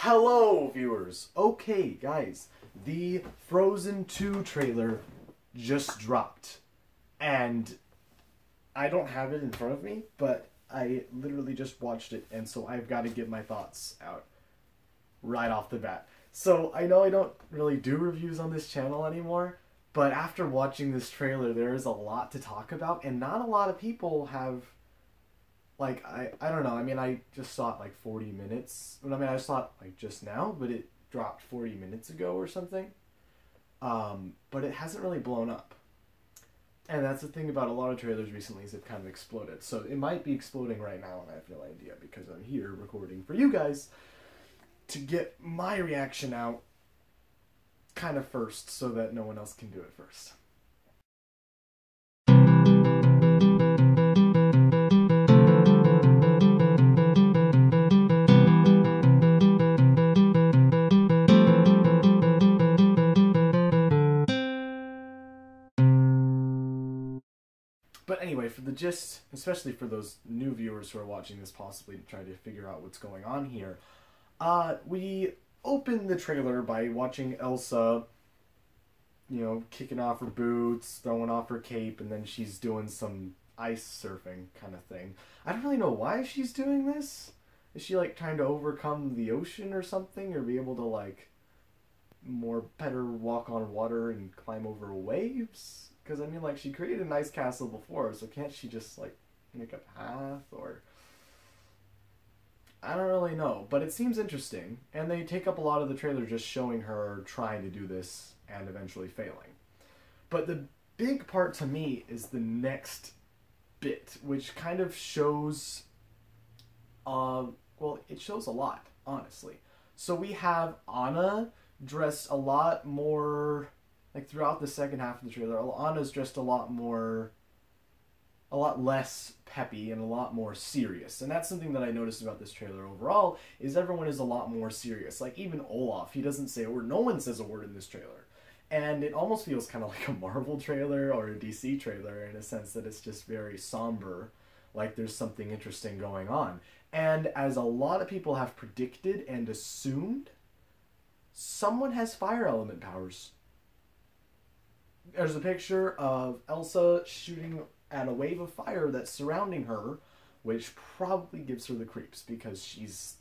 Hello, viewers. Okay, guys, the Frozen 2 trailer just dropped, and I don't have it in front of me, but I literally just watched it, and so I've got to get my thoughts out right off the bat. So I know I don't really do reviews on this channel anymore, but after watching this trailer, there is a lot to talk about, and not a lot of people have... Like, I don't know, I mean, I just saw it like 40 minutes. I mean, I saw it like just now, but it dropped 40 minutes ago or something. But it hasn't really blown up. And that's the thing about a lot of trailers recently, is it kind of exploded. So it might be exploding right now, and I have no idea, because I'm here recording for you guys to get my reaction out kind of first, so that no one else can do it first. But anyway, for the gist, especially for those new viewers who are watching this, possibly trying to figure out what's going on here, we open the trailer by watching Elsa, you know, kicking off her boots, throwing off her cape, and then she's doing some ice surfing kind of thing. I don't really know why she's doing this. Is she, like, trying to overcome the ocean or something, or be able to, like, better walk on water and climb over waves? Because, I mean, like, she created an ice castle before, so can't she just, like, make a path, or... I don't really know, but it seems interesting, and they take up a lot of the trailer just showing her trying to do this and eventually failing. But the big part to me is the next bit, which kind of shows... well, it shows a lot, honestly. So we have Anna dressed a lot more... Like, throughout the second half of the trailer, Anna's dressed a lot less peppy and a lot more serious. And that's something that I noticed about this trailer overall, is everyone is a lot more serious. Like, even Olaf, he doesn't say a word. No one says a word in this trailer. And it almost feels kind of like a Marvel trailer or a DC trailer, in a sense that it's just very somber, like there's something interesting going on. And as a lot of people have predicted and assumed, someone has fire element powers. There's a picture of Elsa shooting at a wave of fire that's surrounding her, which probably gives her the creeps, because she's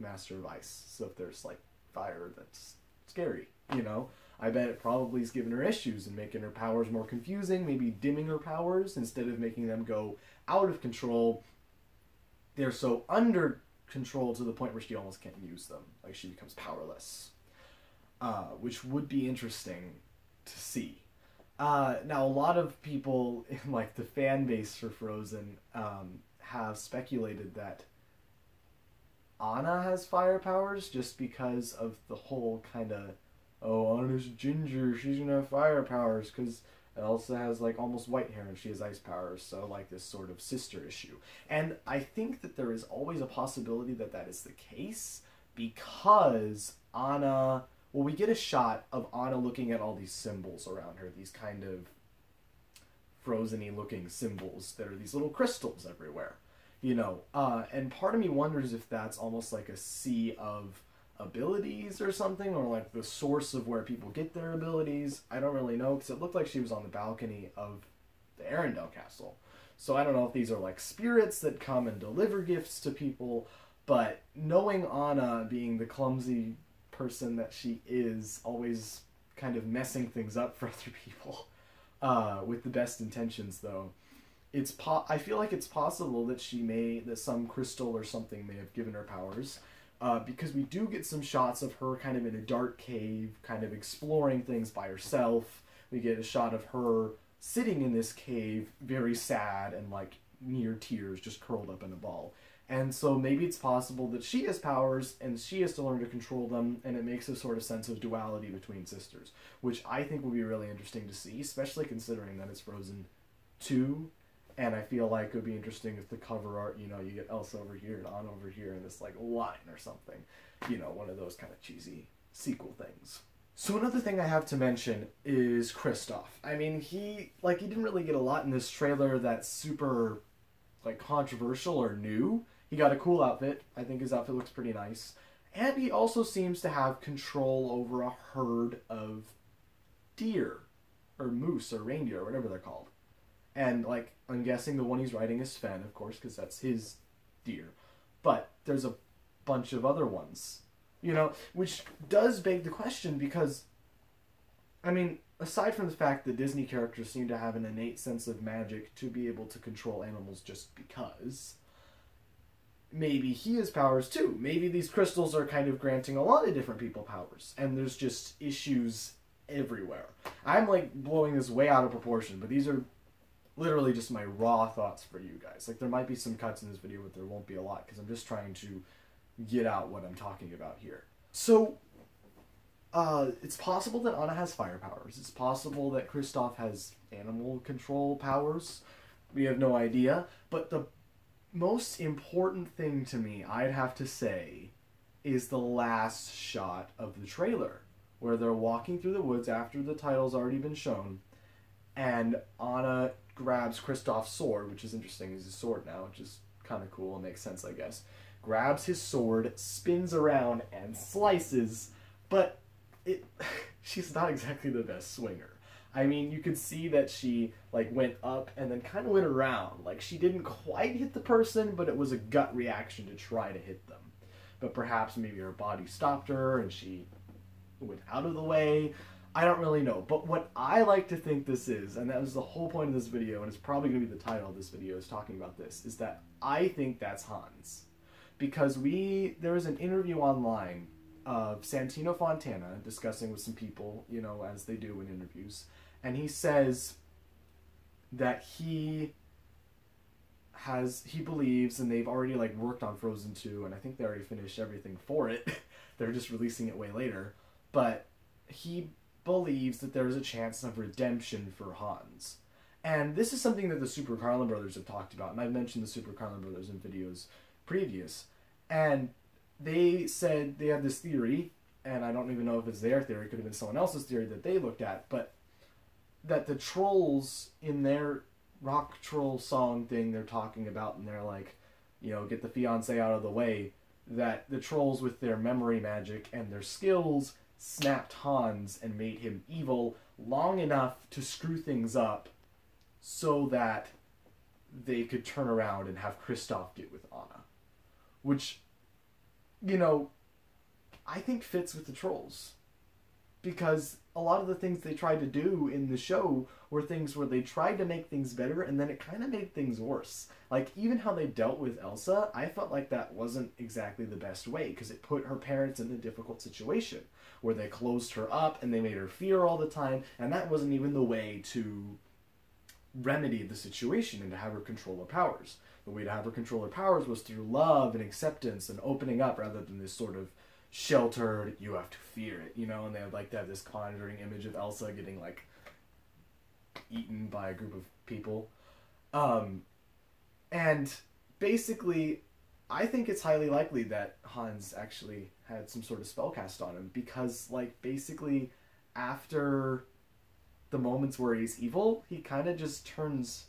master of ice. So if there's, like, fire, that's scary, you know? I bet it probably is giving her issues and making her powers more confusing, maybe dimming her powers instead of making them go out of control. They're so under control to the point where she almost can't use them. Like, she becomes powerless. Which would be interesting to see. Now, a lot of people in, like, the fan base for Frozen have speculated that Anna has fire powers just because of the whole kind of, oh, Anna's ginger, she's gonna have fire powers, because Elsa has, like, almost white hair and she has ice powers, so, like, this sort of sister issue. And I think that there is always a possibility that that is the case, because Anna... Well, we get a shot of Anna looking at all these symbols around her, these kind of frozen-y looking symbols that are these little crystals everywhere, you know. And part of me wonders if that's almost like a sea of abilities or something, or like the source of where people get their abilities. I don't really know, because it looked like she was on the balcony of the Arendelle Castle. So I don't know if these are like spirits that come and deliver gifts to people, but knowing Anna being the clumsy person that she is, always kind of messing things up for other people, with the best intentions, though, I feel like it's possible that that some crystal or something may have given her powers, because we do get some shots of her kind of in a dark cave, kind of exploring things by herself. We get a shot of her sitting in this cave, very sad and, like, near tears, just curled up in a ball. And so maybe it's possible that she has powers and she has to learn to control them, and it makes a sort of sense of duality between sisters, which I think would be really interesting to see, especially considering that it's Frozen 2, and I feel like it would be interesting if the cover art, you know, you get Elsa over here and Anna over here in this, like, line or something, you know, one of those kind of cheesy sequel things. So another thing I have to mention is Kristoff. I mean, he didn't really get a lot in this trailer that's super, like, controversial or new. He got a cool outfit. I think his outfit looks pretty nice. And he also seems to have control over a herd of deer, or moose, or reindeer, or whatever they're called. And, like, I'm guessing the one he's riding is Sven, of course, because that's his deer. But there's a bunch of other ones, you know, which does beg the question because, I mean, aside from the fact that Disney characters seem to have an innate sense of magic to be able to control animals just because, maybe he has powers too. Maybe these crystals are kind of granting a lot of different people powers, and there's just issues everywhere. I'm, like, blowing this way out of proportion, but these are literally just my raw thoughts for you guys. Like, there might be some cuts in this video, but there won't be a lot, because I'm just trying to get out what I'm talking about here. So, it's possible that Anna has fire powers. It's possible that Kristoff has animal control powers. We have no idea. But the most important thing to me, I'd have to say, is the last shot of the trailer, where they're walking through the woods after the title's already been shown, and Anna grabs Kristoff's sword, which is interesting, he's his sword now, which is kind of cool and makes sense, I guess. Grabs his sword, spins around, and slices, but she's not exactly the best swinger. I mean, you could see that she, like, went up and then kind of went around. Like, she didn't quite hit the person, but it was a gut reaction to try to hit them. But perhaps maybe her body stopped her and she went out of the way. I don't really know, but what I like to think this is, and that was the whole point of this video, and it's probably going to be the title of this video, is talking about this, is that I think that's Hans. Because there was an interview online of Santino Fontana discussing with some people, you know, as they do in interviews, and he says that he believes, and they've already, like, worked on Frozen 2, and I think they already finished everything for it. They're just releasing it way later, but he believes that there's a chance of redemption for Hans. And this is something that the Super Carlin brothers have talked about, and I've mentioned the Super Carlin brothers in videos previous. And they said they had this theory, and I don't even know if it's their theory, it could have been someone else's theory that they looked at, but that the trolls in their rock troll song thing they're talking about, and they're like, you know, get the fiancé out of the way, that the trolls with their memory magic and their skills snapped Hans and made him evil long enough to screw things up so that they could turn around and have Kristoff get with Anna. Which, you know, I think fits with the trolls. Because a lot of the things they tried to do in the show were things where they tried to make things better and then it kind of made things worse. Like, even how they dealt with Elsa, I felt like that wasn't exactly the best way because it put her parents in a difficult situation where they closed her up and they made her fear all the time, and that wasn't even the way to remedy the situation and to have her control her powers. The way to have her control her powers was through love and acceptance and opening up rather than this sort of sheltered, you have to fear it, you know, and they would like to have this conjuring image of Elsa getting, like, eaten by a group of people. And basically, I think it's highly likely that Hans actually had some sort of spell cast on him because, like, basically after the moments where he's evil, he kind of just turns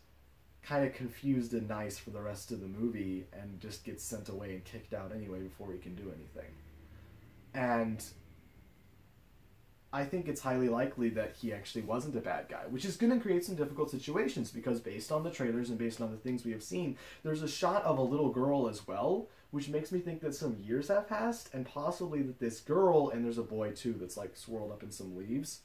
kind of confused and nice for the rest of the movie and just gets sent away and kicked out anyway before he can do anything. And I think it's highly likely that he actually wasn't a bad guy, which is going to create some difficult situations because based on the trailers and based on the things we have seen, there's a shot of a little girl as well, which makes me think that some years have passed and possibly that this girl, and there's a boy too that's like swirled up in some leaves,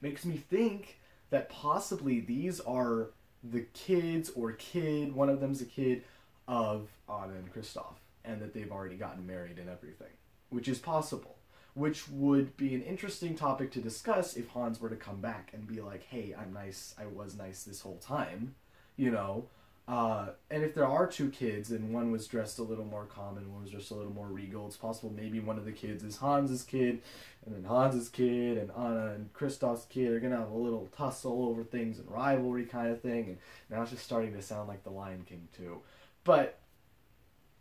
makes me think that possibly these are the kids or kid, one of them's a kid of Anna and Kristoff, and that they've already gotten married and everything, which is possible. Which would be an interesting topic to discuss if Hans were to come back and be like, hey, I'm nice, I was nice this whole time, you know? And if there are two kids and one was dressed a little more common, one was dressed a little more regal, it's possible maybe one of the kids is Hans's kid, and then Hans's kid and Anna and Kristoff's kid are going to have a little tussle over things and rivalry kind of thing, and now it's just starting to sound like The Lion King too. But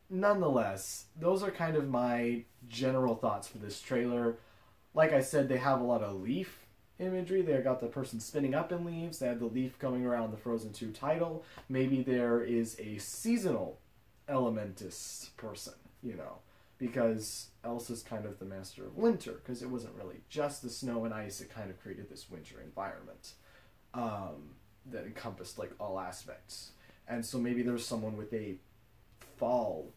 nonetheless, those are kind of my general thoughts for this trailer. Like I said, they have a lot of leaf imagery. They got the person spinning up in leaves. They have the leaf coming around the Frozen 2 title. Maybe there is a seasonal elementist person, you know. because Elsa's kind of the master of winter, because it wasn't really just the snow and ice, it kind of created this winter environment that encompassed like all aspects. And so maybe there's someone with a fall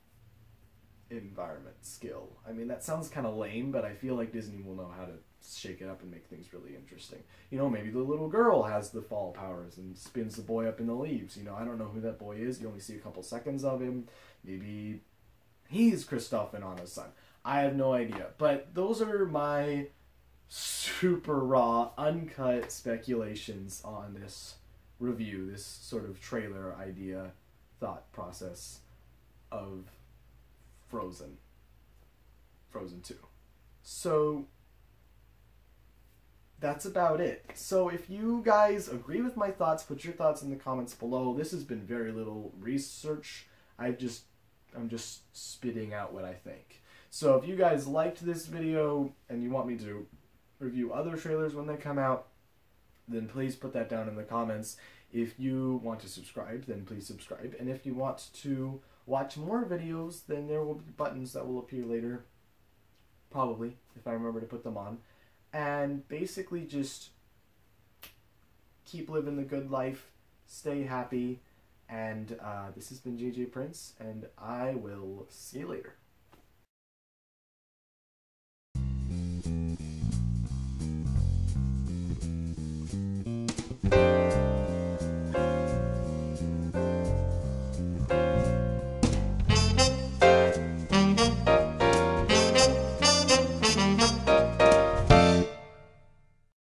environment skill. I mean, that sounds kind of lame, but I feel like Disney will know how to shake it up and make things really interesting. You know, maybe the little girl has the fall powers and spins the boy up in the leaves. You know, I don't know who that boy is. You only see a couple seconds of him. Maybe he's Kristoff and Anna's son. I have no idea. But those are my super raw, uncut speculations on this review, this sort of trailer idea, thought process of Frozen 2. So that's about it. So if you guys agree with my thoughts, put your thoughts in the comments below. This has been very little research. I'm just spitting out what I think. So if you guys liked this video and you want me to review other trailers when they come out, then please put that down in the comments. If you want to subscribe, then please subscribe. And if you want to watch more videos, then there will be buttons that will appear later. Probably, if I remember to put them on. And basically just keep living the good life, stay happy, and this has been JJ Prince, and I will see you later.